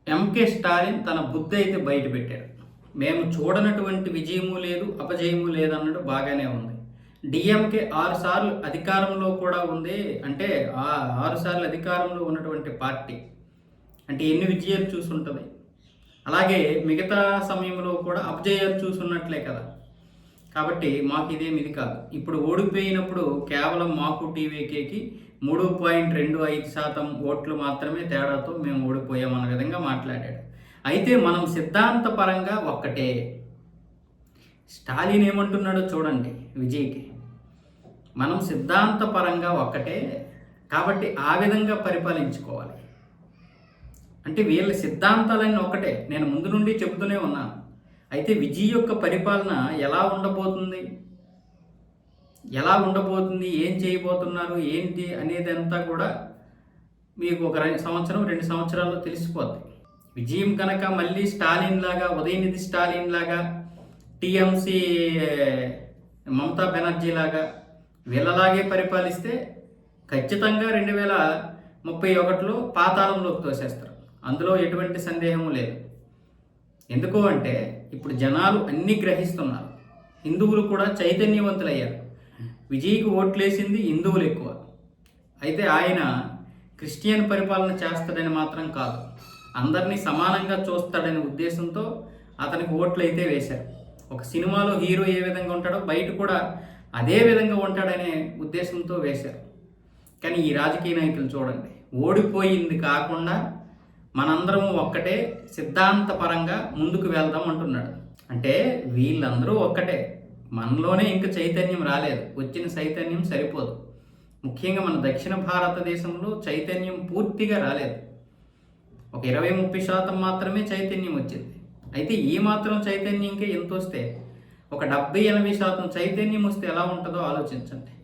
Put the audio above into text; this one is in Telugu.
ఎంకే స్టాలిన్ తన బుద్ధి అయితే బయట పెట్టాడు. మేము చూడనటువంటి విజయము లేదు, అపజయము లేదన్నట్టు బాగానే ఉంది. డిఎంకే 6 సార్లు అధికారంలో కూడా ఉంది. అంటే 6 సార్లు అధికారంలో ఉన్నటువంటి పార్టీ. అంటే ఎన్ని విజయాలు చూసుంటుంది. అలాగే మిగతా సమయంలో కూడా అపజయాలు చూసున్నట్లే కదా. కాబట్టి మాకు ఇదేమి ఇది కాదు. ఇప్పుడు ఓడిపోయినప్పుడు కేవలం మాకు టీవీకేకి 3.25% ఓట్లు మాత్రమే తేడాతో మేము ఓడిపోయామన్న విధంగా మాట్లాడాడు. అయితే మనం సిద్ధాంతపరంగా ఒక్కటే. స్టాలిన్ ఏమంటున్నాడో చూడండి విజయ్కి. మనం సిద్ధాంతపరంగా ఒక్కటే కాబట్టి ఆ విధంగా పరిపాలించుకోవాలి. అంటే వీళ్ళ సిద్ధాంతాలన్నీ ఒక్కటే. నేను ముందు నుండి చెబుతూనే ఉన్నాను. అయితే విజయ్ యొక్క పరిపాలన ఎలా ఉండబోతుంది, ఏం చేయబోతున్నారు, ఏంటి అనేదంతా కూడా మీకు ఒక సంవత్సరం 2 సంవత్సరాల్లో తెలిసిపోద్ది. విజయం కనుక మళ్ళీ స్టాలిన్ లాగా, ఉదయనిధి స్టాలిన్ లాగా, టీఎంసీ మమతా బెనర్జీ లాగా వీళ్ళలాగే పరిపాలిస్తే ఖచ్చితంగా 2031లో పాతాళంలోకి తోసేస్తారు. అందులో ఎటువంటి సందేహము లేదు. ఎందుకు అంటే ఇప్పుడు జనాలు అన్నీ గ్రహిస్తున్నారు. హిందువులు కూడా చైతన్యవంతులయ్యారు. విజయ్కి ఓట్లేసింది హిందువులు ఎక్కువ. అయితే ఆయన క్రిస్టియన్ పరిపాలన చేస్తాడని మాత్రం కాదు, అందరినీ సమానంగా చూస్తాడనే ఉద్దేశంతో అతనికి ఓట్లు అయితే వేశారు. ఒక సినిమాలో హీరో ఏ విధంగా ఉంటాడో బయట కూడా అదే విధంగా ఉంటాడనే ఉద్దేశంతో వేశారు. కానీ ఈ రాజకీయ నాయకులు చూడండి, ఓడిపోయింది కాకుండా మనందరం ఒక్కటే, సిద్ధాంతపరంగా ముందుకు వెళ్దాం అంటున్నాడు. అంటే వీళ్ళందరూ ఒక్కటే, మనలోనే ఇంకా చైతన్యం రాలేదు. వచ్చిన చైతన్యం సరిపోదు. ముఖ్యంగా మన దక్షిణ భారతదేశంలో చైతన్యం పూర్తిగా రాలేదు. ఒక 20-30% మాత్రమే చైతన్యం వచ్చింది. అయితే ఈ మాత్రం చైతన్యంకే ఎంత వస్తే, ఒక 70-80% చైతన్యం వస్తే ఎలా ఉంటుందో ఆలోచించండి.